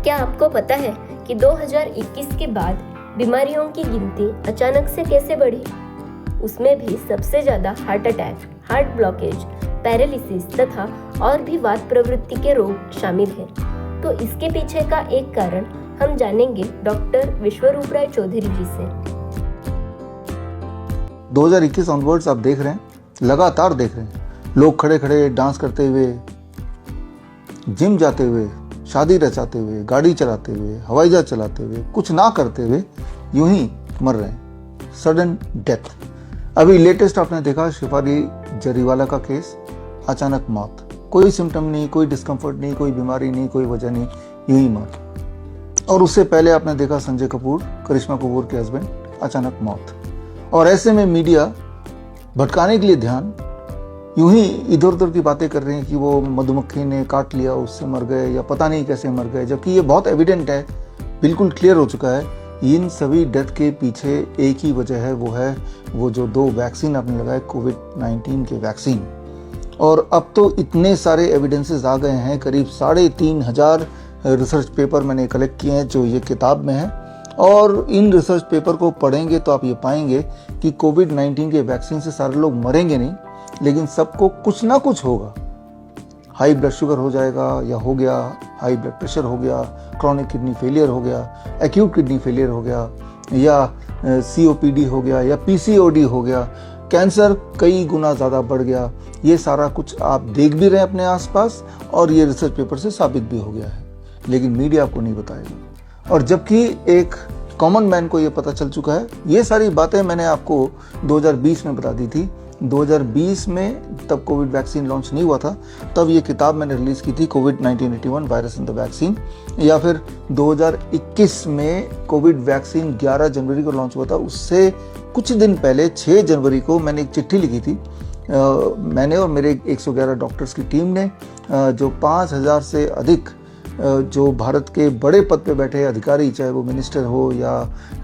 क्या आपको पता है कि 2021 के बाद बीमारियों की गिनती अचानक से कैसे बढ़ी? उसमें भी सबसे ज़्यादा heart attack, heart blockage, paralysis तथा और भी वात प्रवृत्ति के रोग शामिल हैं। तो इसके पीछे का एक कारण हम जानेंगे डॉक्टर विश्वरूप राय चौधरी जी से। 2021 ऑनवर्ड्स आप देख रहे हैं, लगातार देख रहे हैं, लोग खड़े खड़े डांस करते हुए, जिम जाते हुए, शादी रचाते हुए, गाड़ी चलाते हुए, हवाई जहाज चलाते हुए, कुछ ना करते हुए यूं ही मर रहे हैं। Sudden death. अभी लेटेस्ट आपने देखा शिफाली जरीवाला का केस, अचानक मौत, कोई सिम्टम नहीं, कोई डिस्कम्फर्ट नहीं, कोई बीमारी नहीं, कोई वजह नहीं, यूं ही मौत। और उससे पहले आपने देखा संजय कपूर, करिश्मा कपूर के हस्बैंड, अचानक मौत। और ऐसे में मीडिया भटकाने के लिए ध्यान यूं ही इधर उधर की बातें कर रहे हैं कि वो मधुमक्खी ने काट लिया, उससे मर गए, या पता नहीं कैसे मर गए, जबकि ये बहुत एविडेंट है, बिल्कुल क्लियर हो चुका है। इन सभी डेथ के पीछे एक ही वजह है, वो जो 2 वैक्सीन आपने लगाए, कोविड-19 के वैक्सीन। और अब तो इतने सारे एविडेंसेस आ गए हैं, करीब 3,500 रिसर्च पेपर मैंने कलेक्ट किए हैं जो ये किताब में है। और इन रिसर्च पेपर को पढ़ेंगे तो आप ये पाएंगे कि कोविड-19 के वैक्सीन से सारे लोग मरेंगे नहीं, लेकिन सबको कुछ ना कुछ होगा। हाई ब्लड शुगर हो जाएगा या हो गया, हाई ब्लड प्रेशर हो गया, क्रॉनिक किडनी फेलियर हो गया, एक्यूट किडनी फेलियर हो गया, या COPD हो गया, या PCOD हो गया, कैंसर कई गुना ज़्यादा बढ़ गया। ये सारा कुछ आप देख भी रहे हैं अपने आसपास, और ये रिसर्च पेपर से साबित भी हो गया है, लेकिन मीडिया आपको नहीं बताएगा। और जबकि एक कॉमन मैन को ये पता चल चुका है। ये सारी बातें मैंने आपको 2020 में बता दी थी। 2020 में तब कोविड वैक्सीन लॉन्च नहीं हुआ था, तब ये किताब मैंने रिलीज़ की थी, कोविड-1981 वायरस इन द वैक्सीन। या फिर 2021 में कोविड वैक्सीन 11 जनवरी को लॉन्च हुआ था, उससे कुछ दिन पहले 6 जनवरी को मैंने एक चिट्ठी लिखी थी। मैंने और मेरे 111 डॉक्टर्स की टीम ने, जो 5,000 से अधिक जो भारत के बड़े पद पे बैठे अधिकारी, चाहे वो मिनिस्टर हो या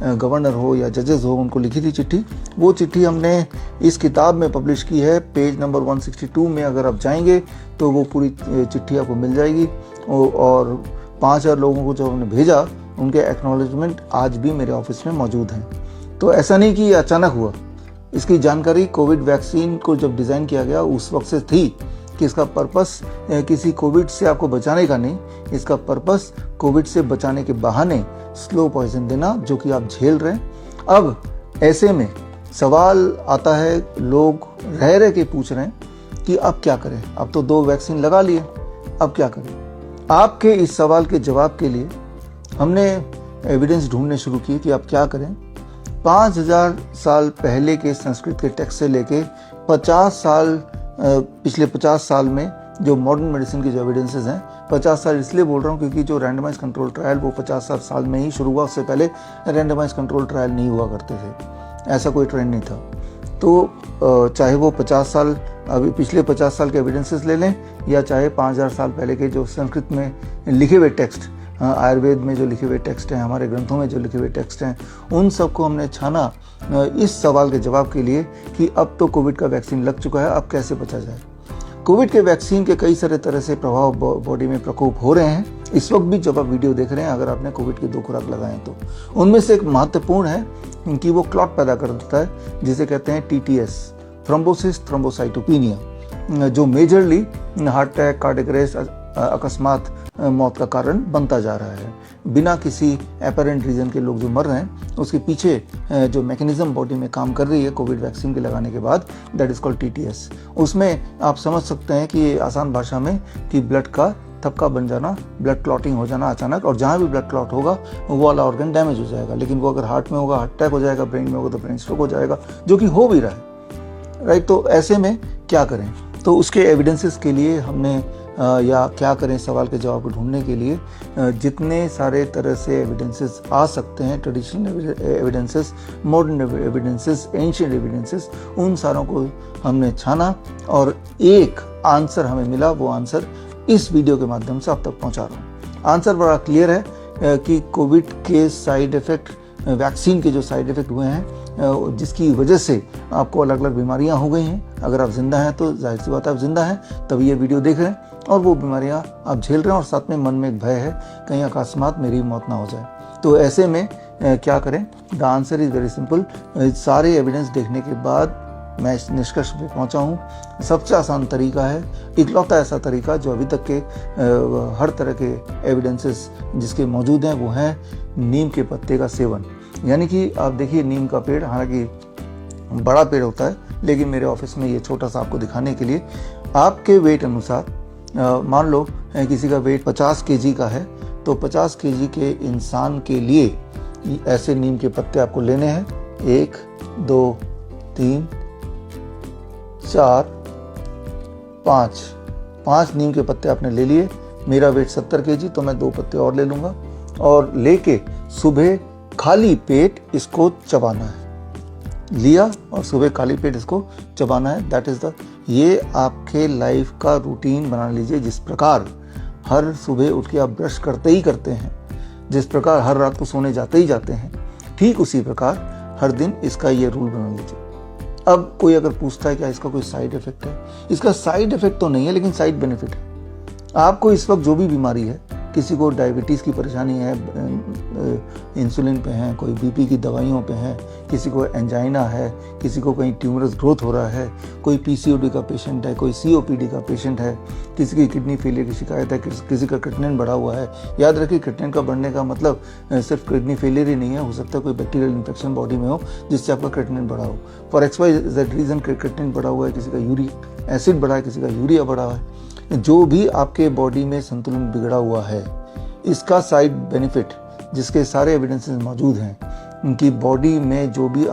गवर्नर हो या जजेस हो, उनको लिखी थी चिट्ठी। वो चिट्ठी हमने इस किताब में पब्लिश की है। पेज नंबर 162 में अगर आप जाएंगे तो वो पूरी चिट्ठी आपको मिल जाएगी। और 5,000 लोगों को जो हमने भेजा, उनके एक्नॉलेजमेंट आज भी मेरे ऑफिस में मौजूद हैं। तो ऐसा नहीं कि ये अचानक हुआ। इसकी जानकारी कोविड वैक्सीन को जब डिज़ाइन किया गया उस वक्त से थी कि इसका पर्पस किसी कोविड से आपको बचाने का नहीं, इसका पर्पस कोविड से बचाने के बहाने स्लो पॉइजन देना, जो कि आप झेल रहे हैं। अब ऐसे में सवाल आता है, लोग रह रह के पूछ रहे हैं कि अब क्या करें, अब तो 2 वैक्सीन लगा लिए, अब क्या करें। आपके इस सवाल के जवाब के लिए हमने एविडेंस ढूंढने शुरू किए कि आप क्या करें। 5,000 साल पहले के संस्कृत के टेक्स्ट से लेके 50 साल पिछले 50 साल में जो मॉडर्न मेडिसिन की जो एविडेंसेस हैं, 50 साल इसलिए बोल रहा हूँ क्योंकि जो रैंडमाइज कंट्रोल ट्रायल वो 50 साल में ही शुरू हुआ, उससे पहले रैंडमाइज कंट्रोल ट्रायल नहीं हुआ करते थे, ऐसा कोई ट्रेंड नहीं था। तो चाहे वो 50 साल अभी पिछले 50 साल के एविडेंसेस ले लें, या चाहे 5,000 साल पहले के जो संस्कृत में लिखे हुए टेक्स्ट, आयुर्वेद में जो लिखे हुए टेक्स्ट हैं, हमारे ग्रंथों में जो लिखे हुए टेक्स्ट हैं, उन सबको हमने छाना इस सवाल के जवाब के लिए कि अब तो कोविड का वैक्सीन लग चुका है, अब कैसे बचा जाए। कोविड के वैक्सीन के कई सारे तरह से प्रभाव बॉडी में प्रकोप हो रहे हैं। इस वक्त भी जब आप वीडियो देख रहे हैं, अगर आपने कोविड की 2 खुराक लगाएं तो उनमें से एक महत्वपूर्ण है कि वो क्लॉट पैदा कर देता है, जिसे कहते हैं TTS, थ्रोम्बोसिस थ्रोम्बोसाइटोपिनिया, जो majorly heart attack, cardiac arrest, अकस्मात मौत का कारण बनता जा रहा है। बिना किसी एपरेंट रीजन के लोग जो मर रहे हैं, उसके पीछे जो मैकेनिज्म बॉडी में काम कर रही है कोविड वैक्सीन के लगाने के बाद, दैट इज कॉल्ड TTS। उसमें आप समझ सकते हैं कि आसान भाषा में कि ब्लड का थक्का बन जाना, ब्लड क्लॉटिंग हो जाना अचानक, और जहाँ भी ब्लड क्लॉट होगा वो वाला ऑर्गन डैमेज हो जाएगा। लेकिन वो अगर हार्ट में होगा हार्ट अटैक हो जाएगा, ब्रेन में होगा तो ब्रेन स्ट्रोक हो जाएगा, जो कि हो भी रहा है, राइट। तो ऐसे में क्या करें, तो उसके एविडेंसेस के लिए हमने या क्या करें सवाल के जवाब ढूंढने के लिए जितने सारे तरह से एविडेंसेस आ सकते हैं, traditional evidences, modern evidences, ancient evidences, उन सारों को हमने छाना और एक आंसर हमें मिला। वो आंसर इस वीडियो के माध्यम से आप तक पहुंचा रहा हूँ। आंसर बड़ा क्लियर है कि कोविड के साइड इफेक्ट, वैक्सीन के जो साइड इफेक्ट हुए हैं, जिसकी वजह से आपको अलग अलग बीमारियां हो गई हैं। अगर आप जिंदा हैं तो जाहिर सी बात है आप जिंदा हैं, तभी ये वीडियो देख रहे हैं। और वो बीमारियां आप झेल रहे हैं और साथ में मन में एक भय है कहीं अकस्मात मेरी मौत ना हो जाए। तो ऐसे में क्या करें? The answer is very simple. सारे एविडेंस देखने के बाद मैं इस निष्कर्ष पे पहुंचा हूँ, सबसे आसान तरीका है, इकलौता ऐसा तरीका जो अभी तक के हर तरह के एविडेंसेस जिसके मौजूद हैं वो हैं नीम के पत्ते का सेवन। यानी कि आप देखिए नीम का पेड़ हालांकि बड़ा पेड़ होता है, लेकिन मेरे ऑफिस में ये छोटा सा आपको दिखाने के लिए आपके वेट अनुसार, मान लो किसी का वेट 50 केजी का है तो 50 केजी के इंसान के लिए ऐसे नीम के पत्ते आपको लेने हैं। 1 2 3 4 5 नीम के पत्ते आपने ले लिए। मेरा वेट 70 केजी तो मैं 2 पत्ते और ले लूँगा और लेके सुबह खाली पेट इसको चबाना है। लिया और सुबह खाली पेट इसको चबाना है। दैट इज द, ये आपके लाइफ का रूटीन बना लीजिए। जिस प्रकार हर सुबह उठ के आप ब्रश करते ही करते हैं, जिस प्रकार हर रात को सोने जाते ही जाते हैं, ठीक उसी प्रकार हर दिन इसका ये रूल बना लीजिए। अब कोई अगर पूछता है क्या इसका कोई साइड इफेक्ट है? इसका साइड इफेक्ट तो नहीं है, लेकिन साइड बेनिफिट है। आपको इस वक्त जो भी बीमारी है, किसी को डायबिटीज़ की परेशानी है, इंसुलिन पे हैं, कोई बीपी की दवाइयों पे हैं, किसी को एंजाइना है, किसी को कहीं ट्यूमरस ग्रोथ हो रहा है, कोई पीसीओडी का पेशेंट है, कोई सीओपीडी का पेशेंट है, किसी की किडनी फेलियर की शिकायत है, किसी का क्रिएटिनिन बढ़ा हुआ है। याद रखिए क्रिएटिनिन का बढ़ने का मतलब सिर्फ किडनी फेलियर ही नहीं है, हो सकता है कोई बैक्टीरियल इन्फेक्शन बॉडी में हो जिससे आपका क्रिएटिनिन बढ़ा हो। फॉर XYZ रीज़न क्रिएटिनिन बढ़ा हुआ है, किसी का यूरिक एसिड बढ़ा है, किसी का यूरिया बढ़ा है। जो भी आपके बॉडी में संतुलन बिगड़ा हुआ है, इसका साइड बेनिफिट जिसके सारे एविडेंसेस मौजूद हैं, उनकी बॉडी में जो भी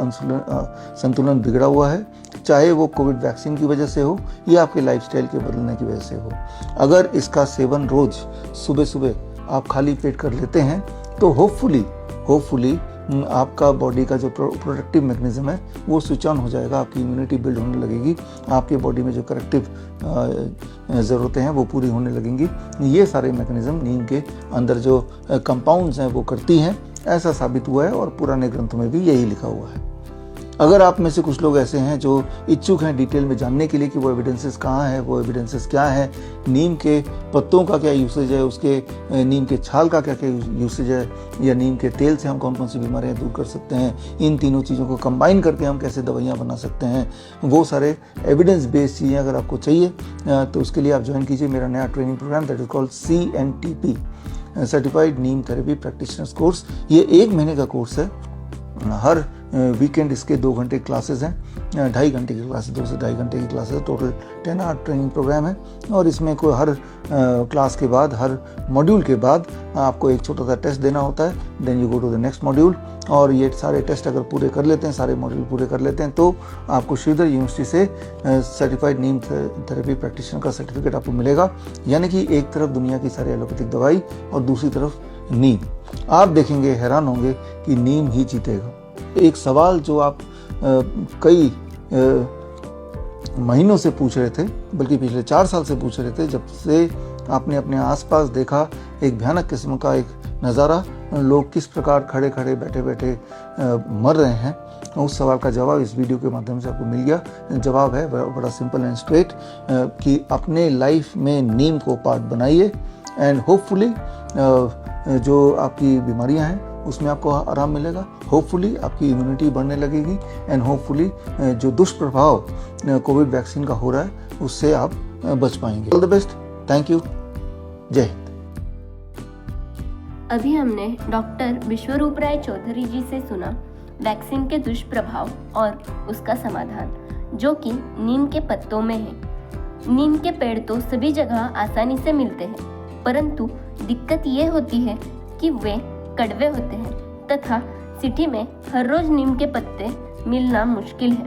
संतुलन बिगड़ा हुआ है, चाहे वो कोविड वैक्सीन की वजह से हो या आपके लाइफस्टाइल के बदलने की वजह से हो, अगर इसका सेवन रोज सुबह सुबह आप खाली पेट कर लेते हैं तो होपफुली आपका बॉडी का जो प्रोटेक्टिव मैकेनिज्म है वो स्विच ऑन हो जाएगा, आपकी इम्यूनिटी बिल्ड होने लगेगी, आपके बॉडी में जो करेक्टिव ज़रूरतें हैं वो पूरी होने लगेंगी। ये सारे मैकेनिज्म नीम के अंदर जो कंपाउंड्स हैं वो करती हैं, ऐसा साबित हुआ है और पुराने ग्रंथों में भी यही लिखा हुआ है। अगर आप में से कुछ लोग ऐसे हैं जो इच्छुक हैं डिटेल में जानने के लिए कि वो एविडेंसेस कहाँ हैं, वो एविडेंसेस क्या हैं, नीम के पत्तों का क्या यूसेज है, उसके नीम के छाल का क्या क्या यूसेज है, या नीम के तेल से हम कौन कौन सी बीमारियां दूर कर सकते हैं, इन तीनों चीज़ों को कंबाइन करके हम कैसे दवाइयाँ बना सकते हैं, वो सारे एविडेंस बेस्ड चीज़ें अगर आपको चाहिए तो उसके लिए आप ज्वाइन कीजिए मेरा नया training program that is called CNTP, certified neem therapy practitioners course. ये 1 महीने का कोर्स है। हर वीकेंड इसके 2 घंटे क्लासेस हैं, 2.5 घंटे की क्लासेस, 2 से 2.5 घंटे की क्लासेस है। टोटल 10 आवर ट्रेनिंग प्रोग्राम है और इसमें कोई हर क्लास के बाद, हर मॉड्यूल के बाद आपको एक छोटा सा टेस्ट देना होता है। Then you go to the next module, और ये सारे टेस्ट अगर पूरे कर लेते हैं, सारे मॉड्यूल पूरे कर लेते हैं, तो आपको श्रीधर यूनिवर्सिटी से सर्टिफाइड नीम थेरेपी प्रैक्टिशनर का सर्टिफिकेट आपको मिलेगा। यानी कि एक तरफ दुनिया की सारी एलोपैथिक दवाई और दूसरी तरफ नीम। आप देखेंगे, हैरान होंगे कि नीम ही जीतेगा। एक सवाल जो आप कई महीनों से पूछ रहे थे, बल्कि पिछले 4 साल से पूछ रहे थे, जब से आपने अपने आसपास देखा एक भयानक किस्म का एक नज़ारा, लोग किस प्रकार खड़े खड़े बैठे बैठे मर रहे हैं, उस सवाल का जवाब इस वीडियो के माध्यम से आपको मिल गया। जवाब है बड़ा सिंपल एंड स्ट्रेट कि अपने लाइफ में नीम को पार्ट बनाइए एंड होपफुली जो आपकी बीमारियां हैं उसमें आपको आराम मिलेगा। होपफुली आपकी इम्यूनिटी बढ़ने लगेगी एंड होपफुली जो दुष्प्रभाव कोविड वैक्सीन का हो रहा है उससे आप बच पाएंगे। All the best, thank you, जय हिंद। अभी हमने डॉक्टर विश्वरूप राय चौधरी जी से सुना वैक्सीन के दुष्प्रभाव और उसका समाधान, जो कि नीम के पत्तों में है। नीम के पेड़ तो सभी जगह आसानी से मिलते हैं, परंतु दिक्कत ये होती है कि वे कड़वे होते हैं तथा सिटी में हर रोज नीम के पत्ते मिलना मुश्किल है,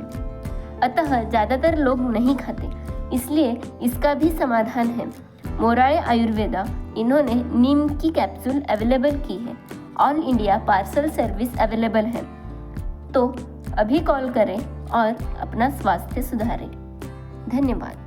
अतः ज़्यादातर लोग नहीं खाते। इसलिए इसका भी समाधान है। मोराळे आयुर्वेदा, इन्होंने नीम की कैप्सूल अवेलेबल की है। All India parcel service available है, तो अभी कॉल करें और अपना स्वास्थ्य सुधारें। धन्यवाद।